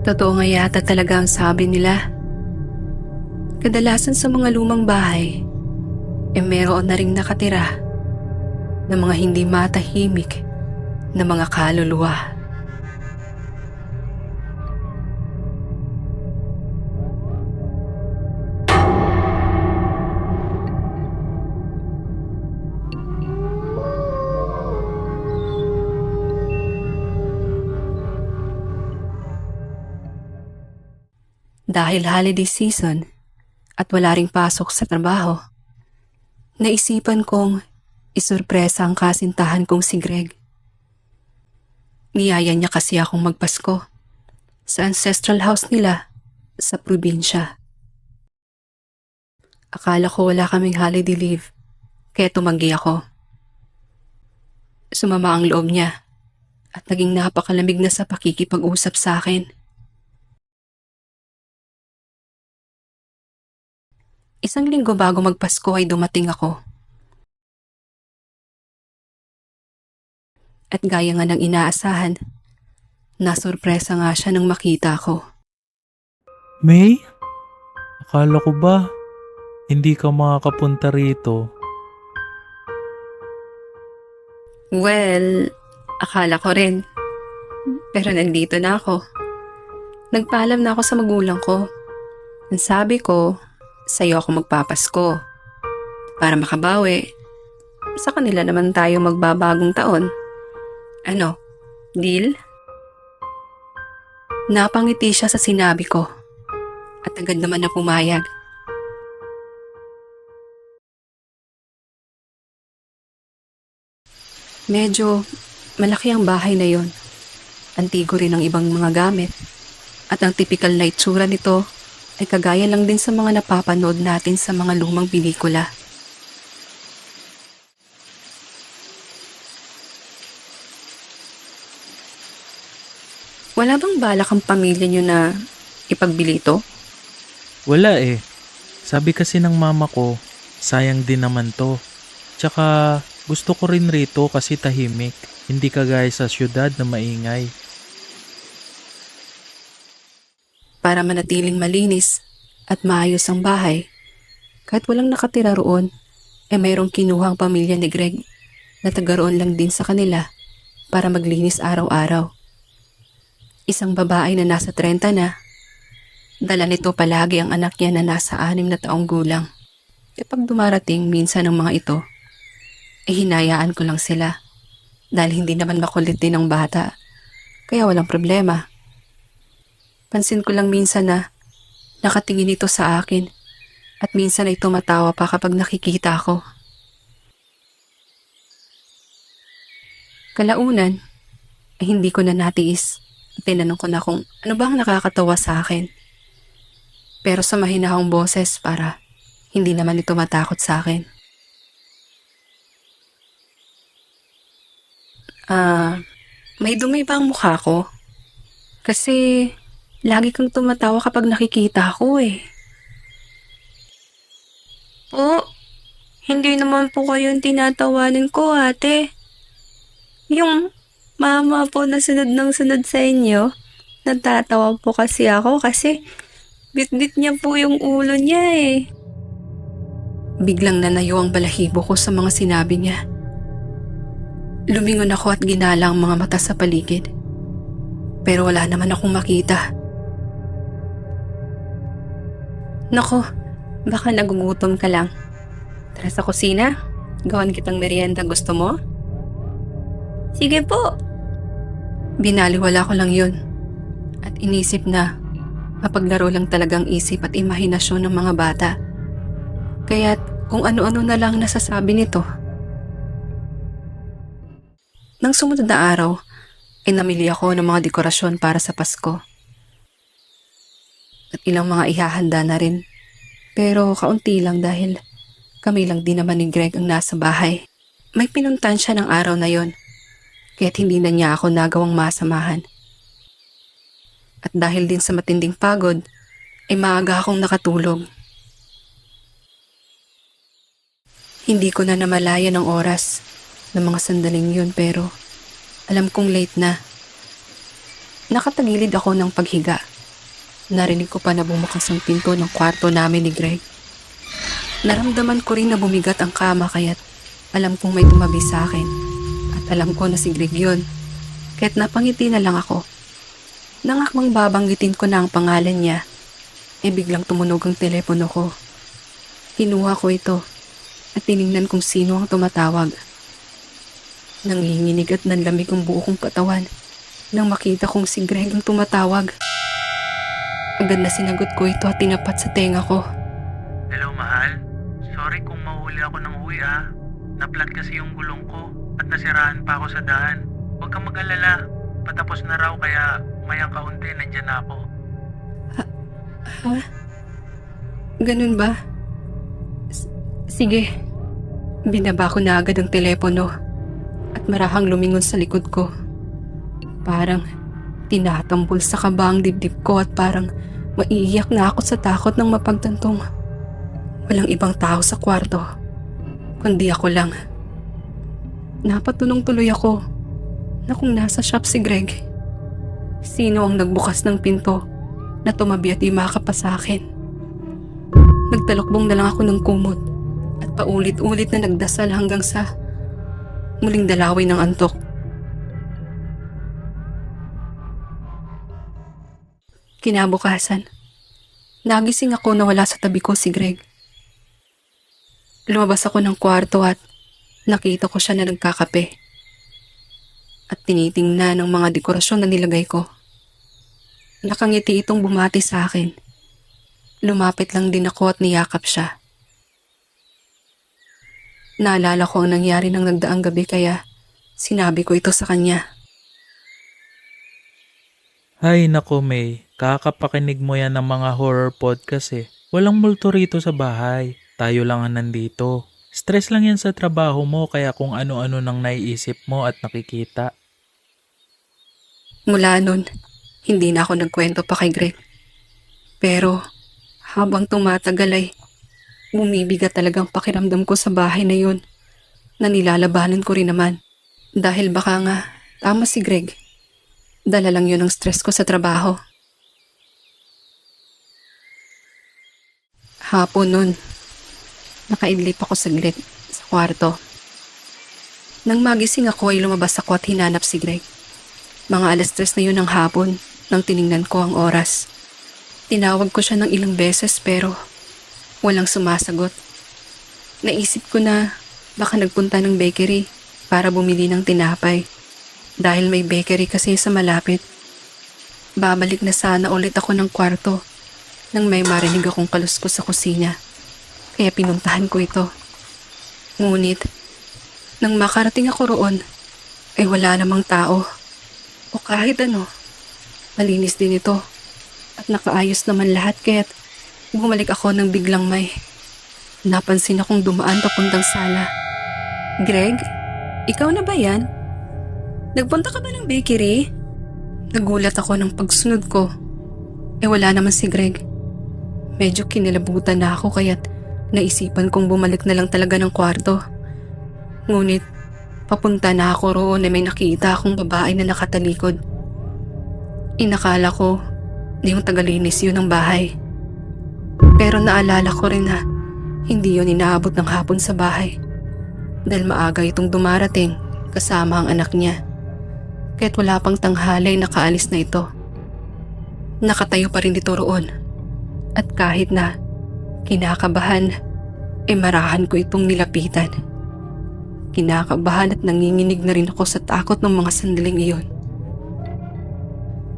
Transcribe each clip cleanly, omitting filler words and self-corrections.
Totoo nga yata talaga ang sabi nila. Kadalasan sa mga lumang bahay, meron na ring nakatira ng mga hindi matahimik na mga kaluluwa. Dahil holiday season at wala ring pasok sa trabaho, naisipan kong isurpresa ang kasintahan kong si Greg. Niyaya niya kasi akong magpasko sa ancestral house nila sa probinsya. Akala ko wala kaming holiday leave, kaya tumanggi ako. Sumama ang loob niya at naging napakalamig na sa pakikipag-usap sa akin. Isang linggo bago magpasko ay dumating ako. At gaya nga ng inaasahan, nasurpresa nga siya nang makita ko. May? Akala ko ba hindi ka makakapunta rito? Well, akala ko rin. Pero nandito na ako. Nagpaalam na ako sa magulang ko. Ang sabi ko, sa'yo ako magpapasko. Para makabawi, sa kanila naman tayo magbabagong taon. Ano, deal? Napangiti siya sa sinabi ko at agad naman na pumayag. Medyo malaki ang bahay na yon. Antigo rin ang ibang mga gamit. At ang tipikal na itsura nito ay kagaya lang din sa mga napapanood natin sa mga lumang pelikula. Wala bang balak ang pamilya niyo na ipagbili ito? Wala eh. Sabi kasi ng mama ko, sayang din naman to. Tsaka gusto ko rin rito kasi tahimik. Hindi kagaya sa syudad na maingay. Para manatiling malinis at maayos ang bahay, kahit walang nakatira roon, mayroong kinuhang pamilya ni Greg na taga roon lang din sa kanila para maglinis araw-araw. Isang babae na nasa 30 na, dala nito palagi ang anak niya na nasa 6 na taong gulang. Kapag dumarating minsan ng mga ito, hinayaan ko lang sila dahil hindi naman makulit din ang bata, kaya walang problema. Pansin ko lang minsan na nakatingin ito sa akin at minsan ay tumatawa pa kapag nakikita ko. Kalaunan, hindi ko na natiis. Tinanong ko na kung ano bang nakakatawa sa akin. Pero sa mahinahong boses para hindi naman ito matakot sa akin. May dumi ba ang mukha ko? Kasi lagi kang tumatawa kapag nakikita ko eh. Po, hindi naman po kayong tinatawanin ko, ate. Yung mama po na sunod ng sunod sa inyo, natatawa po kasi ako kasi bit-bit niya po yung ulo niya eh. Biglang nanayo ang balahibo ko sa mga sinabi niya. Lumingon ako at ginala ang mga mata sa paligid. Pero wala naman akong makita. Nako, baka nagugutom ka lang. Tara sa kusina, gawan kitang merienda, gusto mo? Sige po. Binaliwala ko lang yun. At inisip na mapaglaro lang talagang isip at imahinasyon ng mga bata. Kaya't kung ano-ano na lang nasasabi nito. Nang sumunod na araw, namili ako ng mga dekorasyon para sa Pasko. At ilang mga ihahanda na rin. Pero kaunti lang dahil kami lang din naman ni Greg ang nasa bahay. May pinuntan siya ng araw na yon. Kaya't hindi na niya ako nagawang masamahan. At dahil din sa matinding pagod, maaga akong nakatulog. Hindi ko na namalayan ang oras ng mga sandaling yun pero alam kong late na. Nakatagilid ako ng paghiga Narinig ko pa na bumukas ang pinto ng kwarto namin ni Greg. Naramdaman ko rin na bumigat ang kama kaya't alam kong may tumabi sa akin. At alam ko na si Greg yun. Kahit napangiti na lang ako. Nangakmang babanggitin ko na ang pangalan niya. Biglang tumunog ang telepono ko. Kinuha ko ito at tiningnan kung sino ang tumatawag. Nanginginig at nanlamig ang buo kong katawan nang makita kong si Greg ang tumatawag. Agad na sinagot ko ito at tinapat sa tenga ko. Hello, mahal. Sorry kung mahuli ako ng uwi Naplat kasi yung gulong ko at nasiraan pa ako sa daan. Huwag kang mag-alala. Patapos na raw kaya mayang kaunti nandyan na ako. Ha? Ganun ba? Sige. Binaba ko na agad ang telepono at marahang lumingon sa likod ko. Parang tinatambol sa kaba ang dibdib ko at parang maiiyak na ako sa takot ng mapagtantong walang ibang tao sa kwarto, kundi ako lang. Napatunong tuloy ako na kung nasa shop si Greg. Sino ang nagbukas ng pinto na tumabi at imaka pa sa akin? Nagtalokbong na lang ako ng kumot at paulit-ulit na nagdasal hanggang sa muling dalawin ng antok. Kinabukasan, nagising ako na wala sa tabi ko si Greg. Lumabas ako ng kwarto at nakita ko siya na nagkakape. At tinitingnan ang mga dekorasyon na nilagay ko. Nakangiti itong bumati sa akin. Lumapit lang din ako at niyakap siya. Naalala ko ang nangyari ng nagdaang gabi kaya sinabi ko ito sa kanya. Hay nako May, kakapakinig mo yan ng mga horror podcast Walang multo rito sa bahay. Tayo lang ang nandito. Stress lang yan sa trabaho mo kaya kung ano-ano nang naiisip mo at nakikita. Mula nun, hindi na ako nagkwento pa kay Greg. Pero habang tumatagal ay bumibigat talagang pakiramdam ko sa bahay na yun na nilalabanan ko rin naman. Dahil baka nga tama si Greg. Dala lang yun ang stress ko sa trabaho. Hapon nun, nakaidlip ako saglit sa kwarto. Nang magising ako ay lumabas ako at hinanap si Greg. Mga 3:00 na yun ng hapon nang tiningnan ko ang oras. Tinawag ko siya ng ilang beses pero walang sumasagot. Naisip ko na baka nagpunta ng bakery para bumili ng tinapay. Dahil may bakery kasi sa malapit. Babalik na sana ulit ako ng kwarto nang may marinig akong kaluskos sa kusina. Kaya pinuntahan ko ito. Ngunit, nang makarating ako roon, ay wala namang tao. O kahit ano, malinis din ito. At nakaayos naman lahat kaya't bumalik ako nang biglang may napansin akong dumaan papuntang sala. Greg, ikaw na ba yan? Nagpunta ka ba ng bakery? Nagulat ako ng pagsunod ko. Wala naman si Greg. Medyo kinilabutan na ako kaya't naisipan kong bumalik na lang talaga ng kwarto. Ngunit papunta na ako roon na may nakita akong babae na nakatalikod. Inakala ko na yung tagalinis yun ng bahay. Pero naalala ko rin na hindi yun inaabot ng hapon sa bahay. Dahil maaga itong dumarating kasama ang anak niya. Kahit wala pang tanghali nakaalis na ito. Nakatayo pa rin dito roon. At kahit na kinakabahan, marahan ko itong nilapitan. Kinakabahan at nanginginig na rin ako sa takot ng mga sandaling iyon.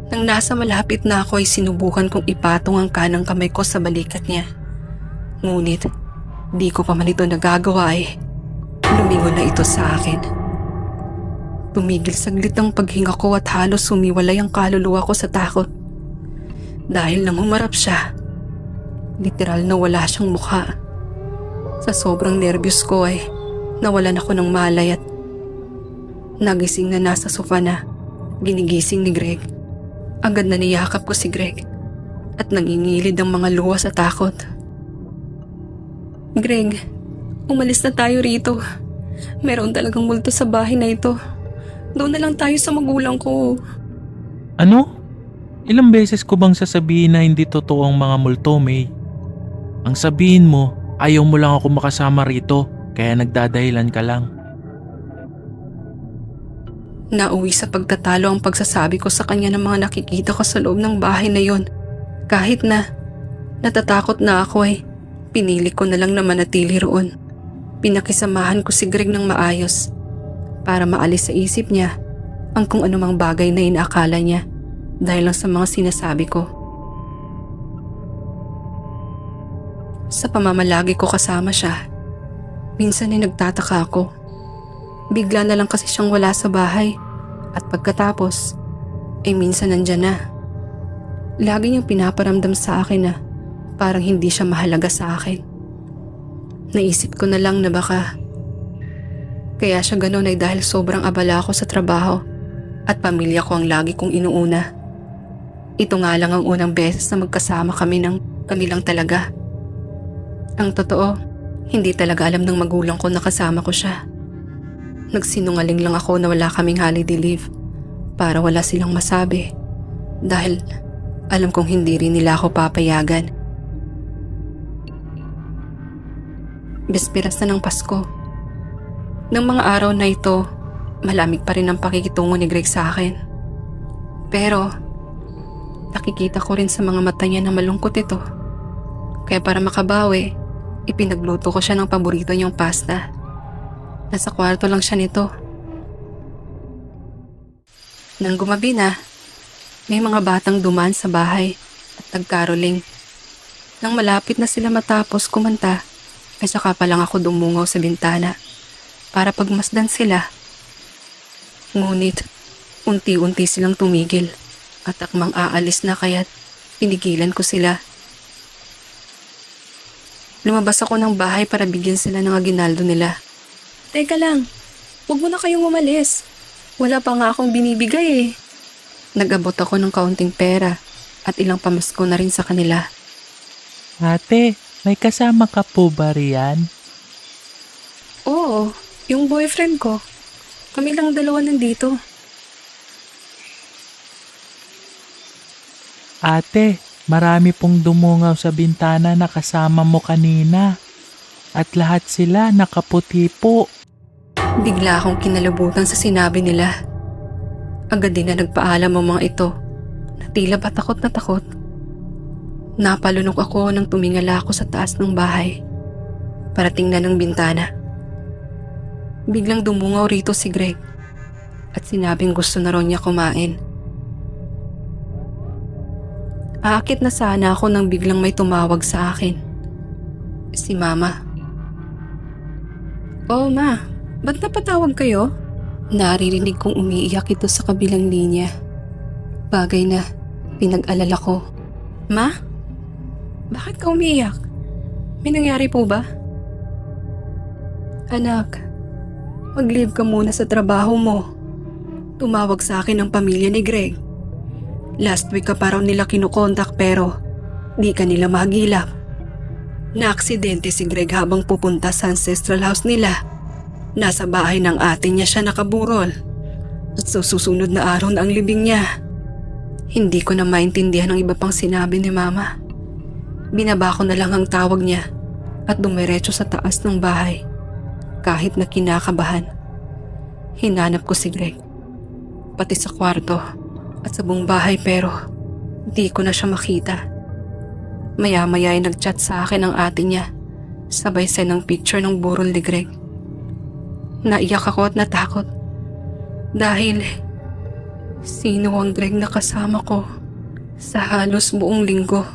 Nang nasa malapit na ako ay sinubukan kong ipatong ang kanang kamay ko sa balikat niya. Ngunit, di ko pa man ito nagagawa lumingon na ito sa akin. Tumigil saglit ang paghinga ko at halos sumiwalay ang kaluluwa ko sa takot. Dahil nang humarap siya, literal na wala siyang mukha. Sa sobrang nervyos ko ay nawalan ako ng malay at nagising na nasa sofa na ginigising ni Greg. Agad na niyakap ko si Greg at nangingilid ang mga luha sa takot. Greg, umalis na tayo rito. Meron talagang multo sa bahay na ito. Doon na lang tayo sa magulang ko. Ano? Ilang beses ko bang sasabihin na hindi totoo ang mga multo, May? Ang sabihin mo, ayaw mo lang ako makasama rito, kaya nagdadahilan ka lang. Nauwi sa pagtatalo ang pagsasabi ko sa kanya ng mga nakikita ko sa loob ng bahay na yon. Kahit na natatakot na ako pinili ko na lang na manatili roon. Pinakisamahan ko si Greg ng maayos para maalis sa isip niya ang kung anumang bagay na inaakala niya dahil lang sa mga sinasabi ko. Sa pamamalagi ko kasama siya, minsan ay nagtataka ako. Bigla na lang kasi siyang wala sa bahay at pagkatapos ay minsan nandyan na. Lagi niyang pinaparamdam sa akin na parang hindi siya mahalaga sa akin. Naisip ko na lang na baka kaya siya ganun ay dahil sobrang abala ako sa trabaho at pamilya ko ang lagi kong inuuna. Ito nga lang ang unang beses na magkasama kami lang talaga. Ang totoo, hindi talaga alam ng magulang ko na kasama ko siya. Nagsinungaling lang ako na wala kaming holiday leave para wala silang masabi dahil alam kong hindi rin nila ako papayagan. Bisperas na ng Pasko. Nang mga araw na ito, malamig pa rin ang pakikitungo ni Greg sa akin. Pero nakikita ko rin sa mga mata niya na malungkot ito. Kaya para makabawi, ipinagluto ko siya ng paborito niyang pasta. Nasa kwarto lang siya nito. Nang gumabi na, may mga batang dumaan sa bahay at nagkaroling. Nang malapit na sila matapos kumanta, ay saka pa lang ako dumungaw sa bintana para pagmasdan sila. Ngunit, unti-unti silang tumigil at akmang aalis na kaya't pinigilan ko sila. Lumabas ako ng bahay para bigyan sila ng aginaldo nila. Teka lang, huwag mo na kayong umalis. Wala pa nga akong binibigay Nag-abot ako ng kaunting pera at ilang pamasko na rin sa kanila. Ate, may kasama ka po ba riyan? Oo, yung boyfriend ko. Kami lang dalawa nandito. Ate, marami pong dumungaw sa bintana na kasama mo kanina. At lahat sila nakaputi po. Bigla akong kinalabutan sa sinabi nila. Agad din na nagpaalam ang mga ito na tila ba takot na takot. Napalunok ako nang tumingala ako sa taas ng bahay para tingnan ang bintana. Biglang dumungaw rito si Greg at sinabing gusto na raw niya kumain. Aakit na sana ako nang biglang may tumawag sa akin. Si Mama. Oh Ma, ba't napatawag kayo? Naririnig kong umiiyak ito sa kabilang linya. Bagay na pinag-alala ko. Ma? Bakit ka umiiyak? May nangyari po ba? Anak, mag-leave ka muna sa trabaho mo. Tumawag sa akin ang pamilya ni Greg. Last week ka pa raw nila kinukontak pero di ka nila mahagilap. Naaksidente si Greg habang pupunta sa ancestral house nila. Nasa bahay ng ate niya siya nakaburol. At sa susunod na araw na ang libing niya. Hindi ko na maintindihan ang iba pang sinabi ni Mama. Binaba ko na lang ang tawag niya at dumiretso sa taas ng bahay. Kahit na kinakabahan. Hinanap ko si Greg. Pati sa kwarto at sa buong bahay pero di ko na siya makita. Maya-maya ay nag-chat sa akin ang ate niya. Sabay send ng picture ng burol ni Greg. Naiyak ako at natakot. Dahil sino ang Greg na kasama ko sa halos buong linggo.